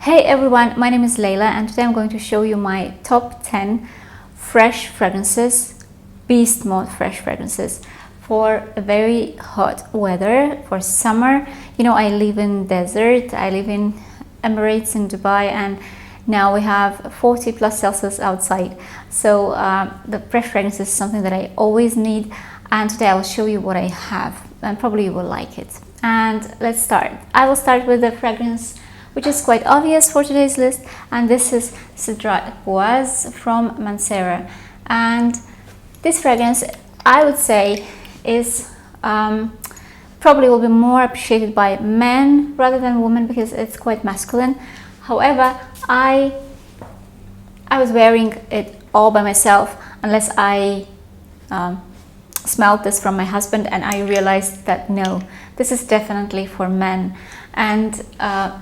Hey everyone, my name is Layla and today I'm going to show you my top 10 fresh fragrances, beast mode fresh fragrances for a very hot weather, for summer. You know, I live in desert, I live in Emirates in Dubai, and now we have 40 plus Celsius outside. So the fresh fragrance is something that I always need, and today I will show you what I have and probably you will like it. And let's start. I will start with the fragrance which is quite obvious for today's list, and this is Cedric from Mansera. And this fragrance, I would say, is probably will be more appreciated by men rather than women because it's quite masculine. However, I was wearing it all by myself unless I smelled this from my husband, and I realized that no, this is definitely for men. And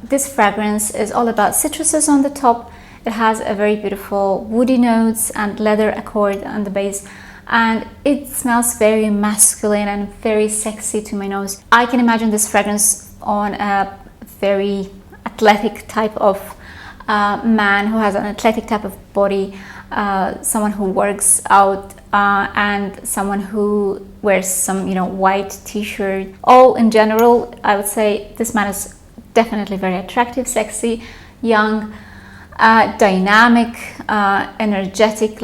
this fragrance is all about citruses on the top. It has a very beautiful woody notes and leather accord on the base, and it smells very masculine and very sexy to my nose. I can imagine this fragrance on a very athletic type of man who has an athletic type of body, someone who works out, and someone who wears some, white t-shirt. All in general, I would say this man is definitely very attractive, sexy, young, dynamic, energetic,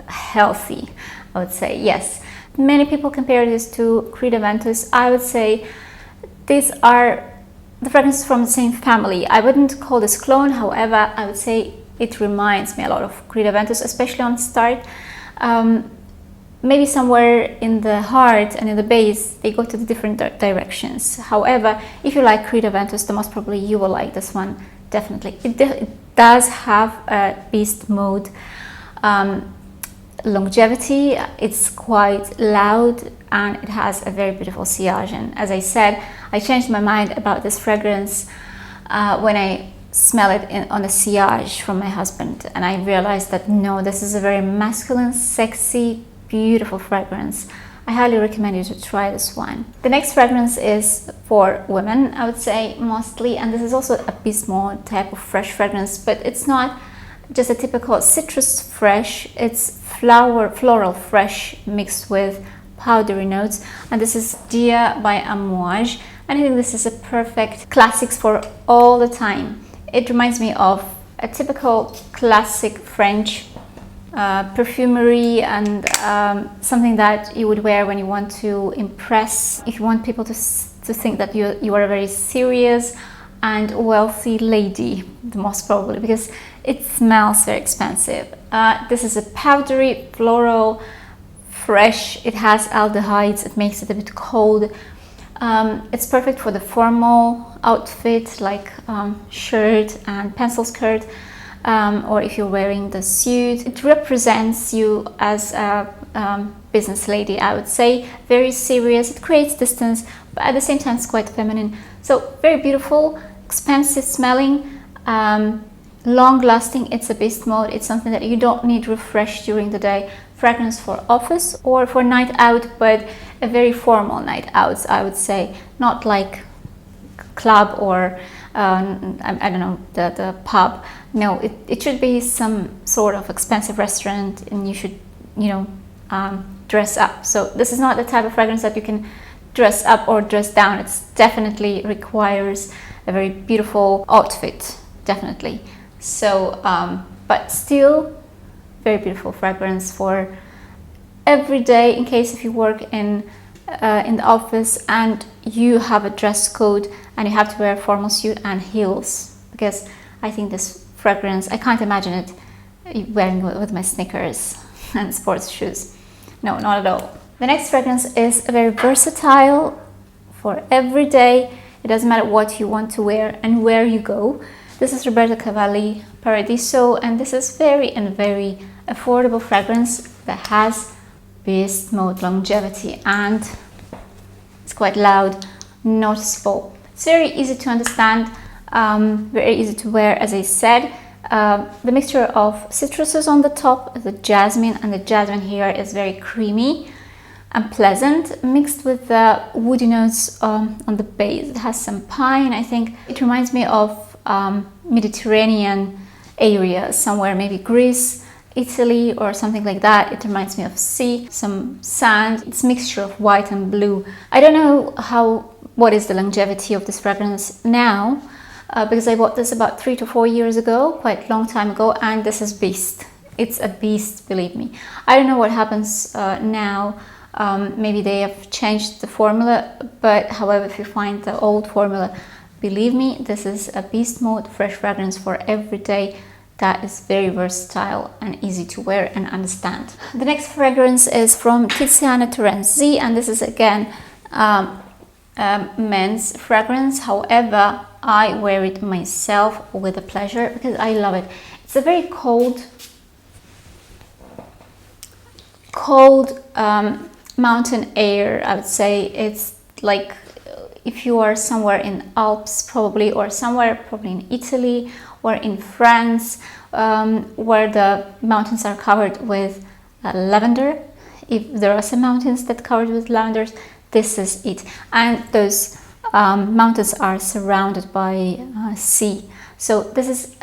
healthy, I would say. Yes, many people compare this to Creed Aventus. I would say these are the fragrances from the same family. I wouldn't call this clone, however, I would say it reminds me a lot of Creed Aventus, especially on start. Maybe somewhere in the heart and in the base, they go to the different directions. However, if you like Creed Aventus, then most probably you will like this one, definitely. It does have a beast mode longevity. It's quite loud and it has a very beautiful sillage. And as I said, I changed my mind about this fragrance when I smell it on the sillage from my husband, and I realized that no, this is a very masculine, sexy, beautiful fragrance. I highly recommend you to try this one. The next fragrance is for women, I would say, mostly, and this is also a beast mode type of fresh fragrance, but it's not just a typical citrus fresh. It's floral fresh mixed with powdery notes, and this is Dia by Amouage, and I think this is a perfect classics for all the time. It reminds me of a typical classic French perfumery, and something that you would wear when you want to impress, if you want people to think that you are a very serious and wealthy lady, most probably, because it smells very expensive. This is a powdery, floral, fresh. It has aldehydes. It makes it a bit cold. It's perfect for the formal outfit, like shirt and pencil skirt, or if you're wearing the suit. It represents you as a business lady, I would say. Very serious. It creates distance, but at the same time it's quite feminine. So very beautiful, expensive smelling, long lasting. It's a beast mode. It's something that you don't need refresh during the day. Fragrance for office or for night out, but a very formal night out, I would say. Not like club or I don't know, the pub. No, it should be some sort of expensive restaurant, and you should dress up. So this is not the type of fragrance that you can dress up or dress down. It definitely requires a very beautiful outfit, definitely. So but still very beautiful fragrance for every day, in case if you work in the office and you have a dress code and you have to wear a formal suit and heels, because I think this fragrance, I can't imagine it wearing with my sneakers and sports shoes. No, not at all. The next fragrance is very versatile for every day. It doesn't matter what you want to wear and where you go. This is Roberto Cavalli Paradiso, and this is very affordable fragrance that has beast mode longevity, and it's quite loud, noticeable. It's very easy to understand, very easy to wear, as I said. The mixture of citruses on the top, the jasmine, and the jasmine here is very creamy and pleasant, mixed with the woody notes on the base. It has some pine. I think it reminds me of Mediterranean area, somewhere maybe Greece, Italy, or something like that. It reminds me of sea, some sand. It's a mixture of white and blue. I don't know what is the longevity of this fragrance now, because I bought this about 3 to 4 years ago, quite a long time ago, and this is beast. It's a beast, believe me. I don't know what happens now. Maybe they have changed the formula, but however, if you find the old formula, believe me, this is a beast mode fresh fragrance for every day that is very versatile and easy to wear and understand. The next fragrance is from Kitsiana Taranzi, and this is again men's fragrance. However, I wear it myself with a pleasure because I love it. It's a very cold mountain air, I would say. It's like if you are somewhere in Alps probably, or somewhere probably in Italy or in France, where the mountains are covered with lavender. If there are some mountains that covered with lavenders, this is it. And those mountains are surrounded by sea. So this is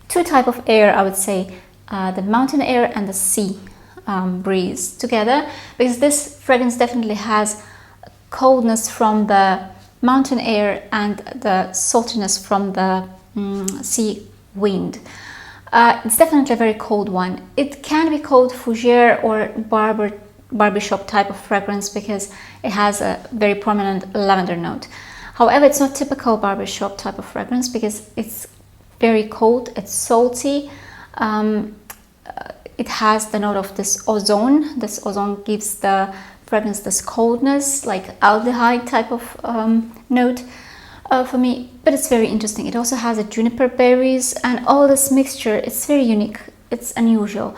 two types of air, I would say, the mountain air and the sea breeze together, because this fragrance definitely has coldness from the mountain air and the saltiness from the sea wind. It's definitely a very cold one. It can be called fougere or barbershop type of fragrance because it has a very prominent lavender note. However, it's not typical barbershop type of fragrance because it's very cold, it's salty. It has the note of this ozone. This ozone gives the fragrance this coldness, like aldehyde type of note for me. But it's very interesting. It also has a juniper berries and all this mixture. It's very unique. It's unusual.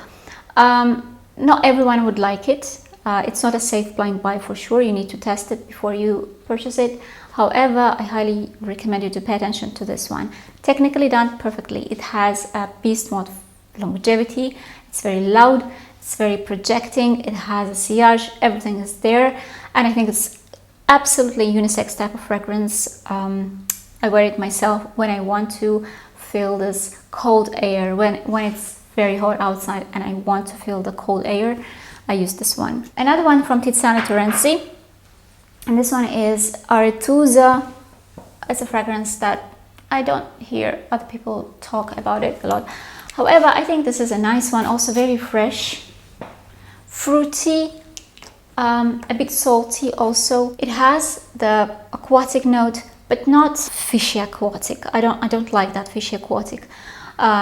Not everyone would like it. It's not a safe blind buy for sure. You need to test it before you purchase it. However, I highly recommend you to pay attention to this one. Technically done perfectly. It has a beast mode longevity. It's very loud. It's very projecting. It has a sillage. Everything is there. And I think it's absolutely unisex type of fragrance. I wear it myself when I want to feel this cold air. When it's very hot outside and I want to feel the cold air, I use this one. Another one from Kitsiana Taranzi, and this one is Arituza. It's a fragrance that I don't hear other people talk about it a lot. However, I think this is a nice one, also very fresh, fruity, a bit salty also. It has the aquatic note, but not fishy aquatic. I don't like that fishy aquatic,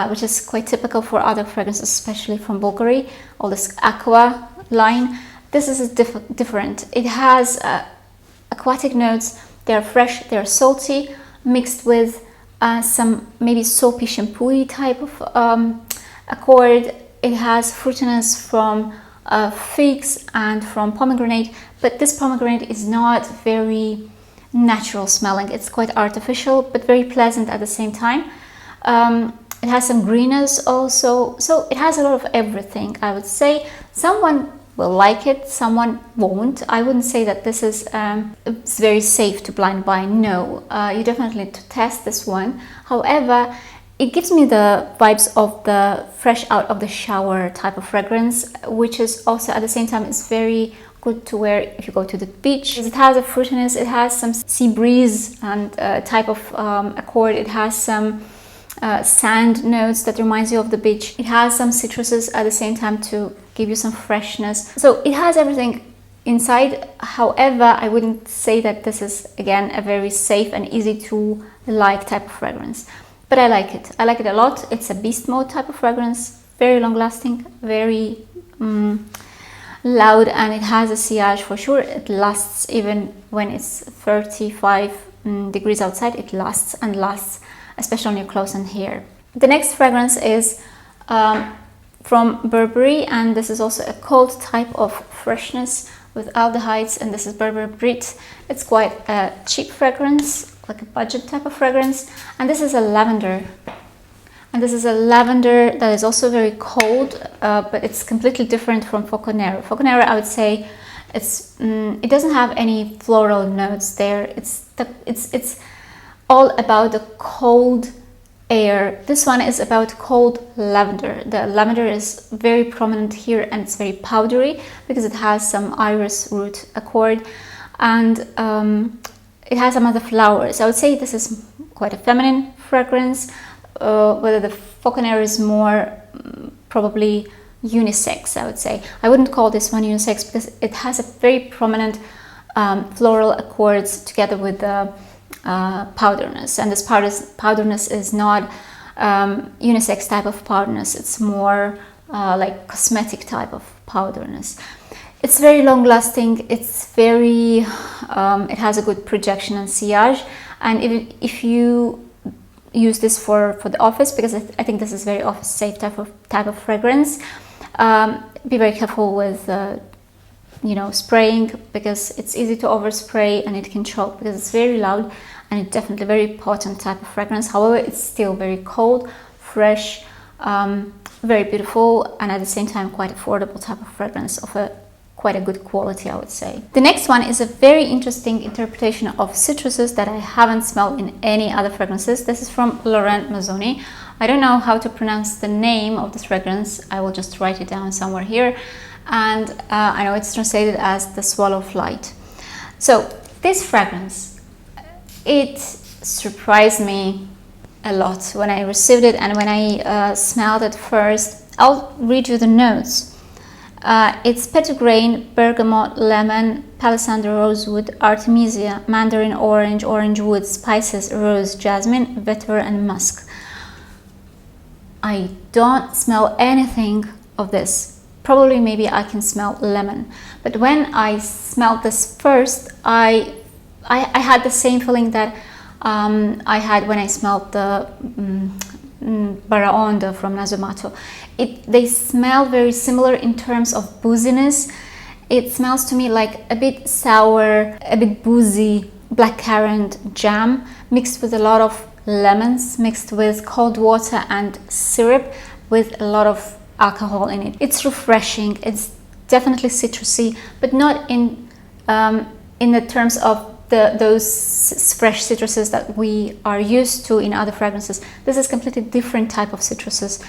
which is quite typical for other fragrances, especially from Bulgari, all this aqua line. This is different. It has aquatic notes. They're fresh, they're salty, mixed with some maybe soapy shampoo type of accord. It has fruitiness from figs and from pomegranate, but this pomegranate is not very natural smelling. It's quite artificial, but very pleasant at the same time. It has some greenness also, so it has a lot of everything. I would say someone will like it, someone won't. I wouldn't say that this is it's very safe to blind buy. No, you definitely need to test this one. However, it gives me the vibes of the fresh out of the shower type of fragrance, which is also at the same time is very good to wear if you go to the beach. It has a fruitiness, it has some sea breeze and type of accord. It has some sand notes that reminds you of the beach. It has some citruses at the same time to give you some freshness. So it has everything inside. However, I wouldn't say that this is again a very safe and easy to like type of fragrance. But I like it. I like it a lot. It's a beast mode type of fragrance, very long lasting, very loud, and it has a sillage for sure. It lasts even when it's 35 degrees outside. It lasts and lasts, especially on your clothes and hair. The next fragrance is from Burberry, and this is also a cold type of freshness with aldehydes, and this is Burberry Brit. It's quite a cheap fragrance, like a budget type of fragrance, and this is a lavender. And this is a lavender that is also very cold, but it's completely different from Fuoco Nero. Fuoco Nero, I would say, it doesn't have any floral notes there. It's all about the cold air. This one is about cold lavender. The lavender is very prominent here, and it's very powdery because it has some iris root accord, and it has some other flowers. I would say this is quite a feminine fragrance, whether the faucon air is more probably unisex. I would say I wouldn't call this one unisex because it has a very prominent floral accords together with the powderness, and this powderness is not unisex type of powderness. It's more like cosmetic type of powderness. It's very long lasting. It's very it has a good projection and sillage, and if you use this for the office, because I think this is very office safe type of fragrance, be very careful with spraying, because it's easy to overspray and it can choke because it's very loud, and it's definitely a very potent type of fragrance. However, it's still very cold, fresh, very beautiful, and at the same time quite affordable type of fragrance of quite a good quality, I would say. The next one is a very interesting interpretation of citruses that I haven't smelled in any other fragrances. This is from Laurent Mazzoni. I don't know how to pronounce the name of this fragrance. I will just write it down somewhere here. And I know it's translated as the swallow flight. So this fragrance, it surprised me a lot when I received it and when I smelled it first. I'll read you the notes. It's petitgrain, bergamot, lemon, palisandro, rosewood, artemisia, mandarin orange, orange wood, spices, rose, jasmine, vetiver, and musk. I don't smell anything of this. Probably maybe I can smell lemon, but when I smelled this first, I had the same feeling that I had when I smelled the Baraonda from Nasomatto. They smell very similar in terms of booziness. It smells to me like a bit sour, a bit boozy blackcurrant jam mixed with a lot of lemons, mixed with cold water and syrup with a lot of alcohol in it. It's refreshing. It's definitely citrusy, but not in the terms of those fresh citruses that we are used to in other fragrances. This is completely different type of citruses.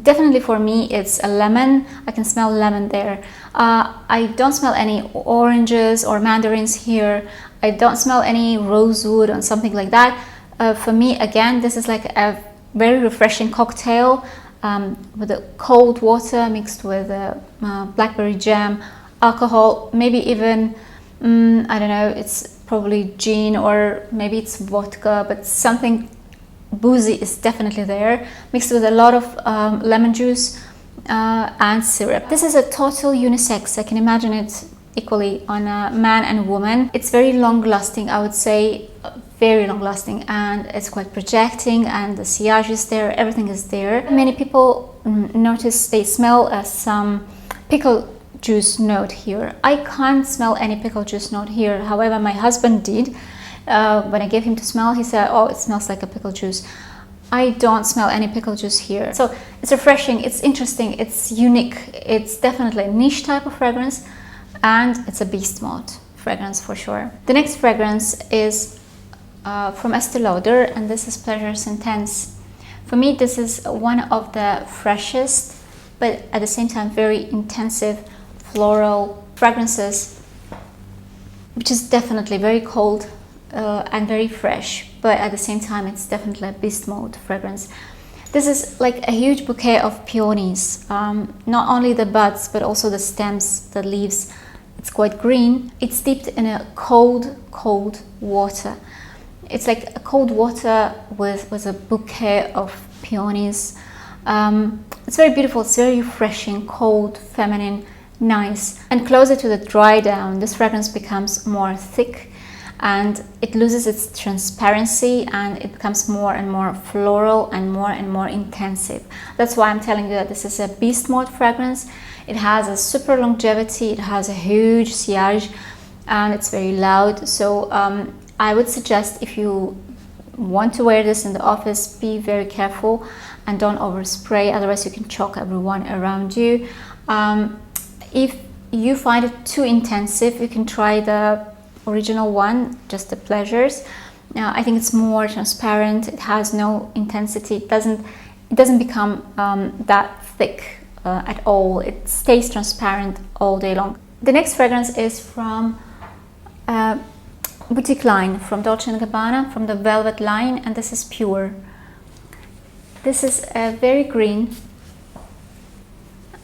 Definitely for me it's a lemon. I can smell lemon there. I don't smell any oranges or mandarins here. I don't smell any rosewood or something like that. For me, again, this is like a very refreshing cocktail with a cold water mixed with blackberry jam, alcohol, maybe even I don't know, it's probably gin or maybe it's vodka, but something boozy is definitely there, mixed with a lot of lemon juice and syrup. This is a total unisex. I can imagine it equally on a man and woman. It's very long lasting, I would say, very long lasting, and it's quite projecting, and the sillage is there, everything is there. Many people notice they smell some pickle juice note here. I can't smell any pickle juice note here. However, my husband did. When I gave him to smell, he said, oh, it smells like a pickle juice. I don't smell any pickle juice here. So it's refreshing, it's interesting, it's unique. It's definitely a niche type of fragrance, and it's a beast mode fragrance for sure. The next fragrance is from Estee Lauder, and this is Pleasures Intense. For me, this is one of the freshest, but at the same time very intensive floral fragrances, which is definitely very cold and very fresh, but at the same time it's definitely a beast mode fragrance. This is like a huge bouquet of peonies, not only the buds but also the stems, the leaves. It's quite green. It's steeped in a cold water. It's like a cold water with a bouquet of peonies. It's very beautiful, it's very refreshing, cold, feminine, nice. And closer to the dry down, this fragrance becomes more thick and it loses its transparency and it becomes more and more floral and more intensive. That's why I'm telling you that this is a beast mode fragrance. It has a super longevity, it has a huge sillage, and it's very loud. So I would suggest, if you want to wear this in the office, be very careful and don't overspray, otherwise you can choke everyone around you. If you find it too intensive, you can try the original one, just the Pleasures. I think it's more transparent. It has no intensity. It doesn't become that thick at all. It stays transparent all day long. The next fragrance is from boutique line, from Dolce & Gabbana, from the Velvet line, and this is Pure. This is a very green,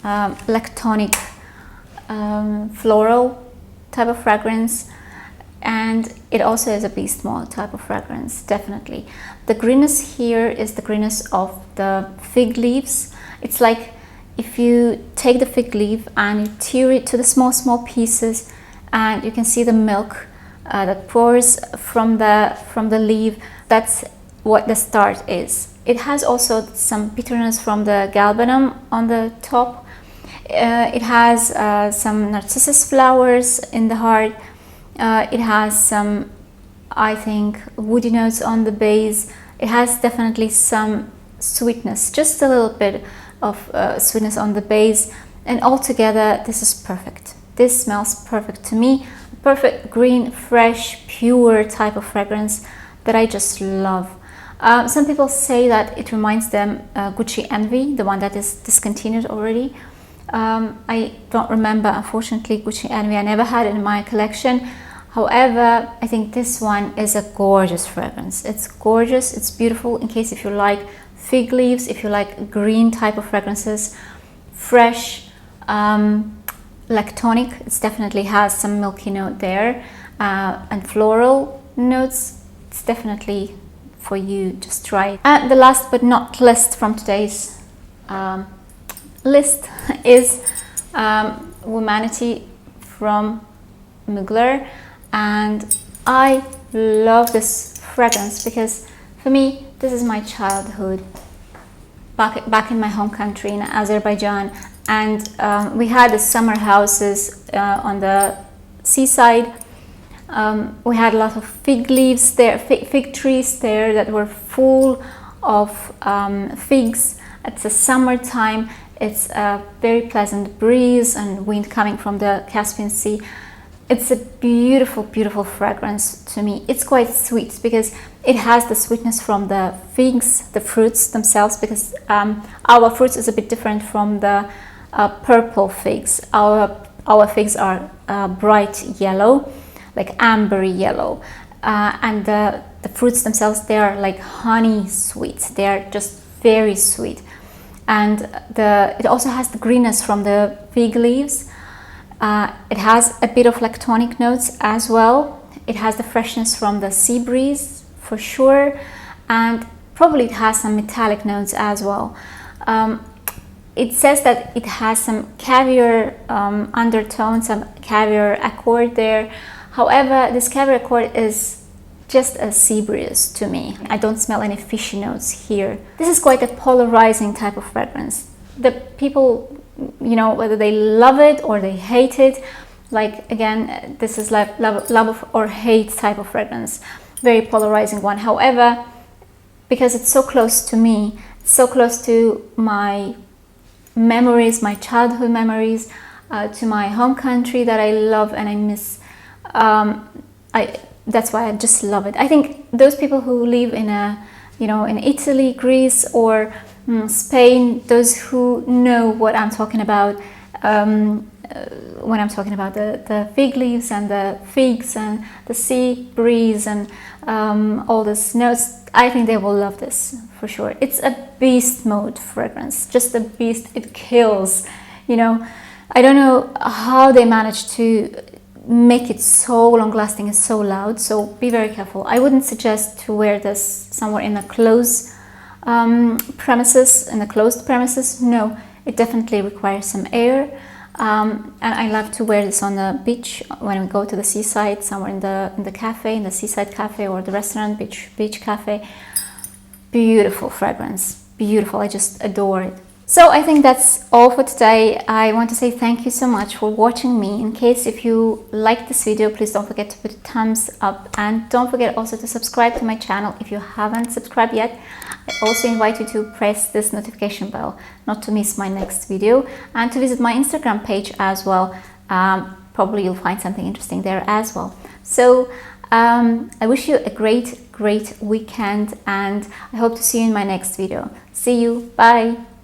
lactonic, floral type of fragrance, and it also is a beast mode type of fragrance, definitely. The greenness here is the greenness of the fig leaves. It's like if you take the fig leaf and you tear it to the small pieces, and you can see the milk that pours from the leaf. That's what the start is. It has also some bitterness from the Gabbana on the top. It has some narcissus flowers in the heart. It has some, I think, woody notes on the base. It has definitely some sweetness, just a little bit of sweetness on the base, and altogether this is perfect. This smells perfect to me. Perfect green, fresh, pure type of fragrance that I just love. Some people say that it reminds them Gucci Envy, the one that is discontinued already. I don't remember, unfortunately, Gucci Envy. I never had it in my collection. However, I think this one is a gorgeous fragrance. It's gorgeous, it's beautiful, in case if you like fig leaves, if you like green type of fragrances, fresh, lactonic. It definitely has some milky note there, and floral notes. It's definitely for you, just try it. And the last but not least from today's list is Humanity from Mugler, and I love this fragrance because for me this is my childhood back in my home country in Azerbaijan, and we had the summer houses on the seaside. We had a lot of fig leaves there, fig trees there that were full of figs. It's a summertime. It's a very pleasant breeze and wind coming from the Caspian Sea. It's a beautiful, beautiful fragrance to me. It's quite sweet because it has the sweetness from the figs, the fruits themselves, because our fruits is a bit different from the purple figs. Our figs are bright yellow, like ambery yellow, and the fruits themselves, they are like honey sweet. They are just very sweet, and it also has the greenness from the fig leaves. It has a bit of lactonic notes as well. It has the freshness from the sea breeze for sure, and probably it has some metallic notes as well. It says that it has some caviar undertone, some caviar accord there. However, this caviar accord is just a sea breeze to me. I don't smell any fishy notes here. This is quite a polarizing type of fragrance. The people, you know, whether they love it or they hate it, like again, this is like love or hate type of fragrance. Very polarizing one. However, because it's so close to me, so close to my memories, my childhood memories, to my home country that I love and I miss. That's why I just love it. I think those people who live in in Italy, Greece, or Spain, those who know what I'm talking about when I'm talking about the fig leaves and the figs and the sea breeze and all these notes, I think they will love this for sure. It's a beast mode fragrance, just a beast. It kills, I don't know how they managed to make it so long lasting and so loud, so be very careful. I wouldn't suggest to wear this somewhere in a closed premises. No, it definitely requires some air, and I love to wear this on the beach when we go to the seaside, somewhere in the cafe, in the seaside cafe or the restaurant, beach cafe. Beautiful fragrance, beautiful. I just adore it. So I think that's all for today. I want to say thank you so much for watching me. In case if you like this video, please don't forget to put a thumbs up, and don't forget also to subscribe to my channel if you haven't subscribed yet. I also invite you to press this notification bell not to miss my next video, and to visit my Instagram page as well. Probably you'll find something interesting there as well. So I wish you a great great weekend, and I hope to see you in my next video. See you. Bye.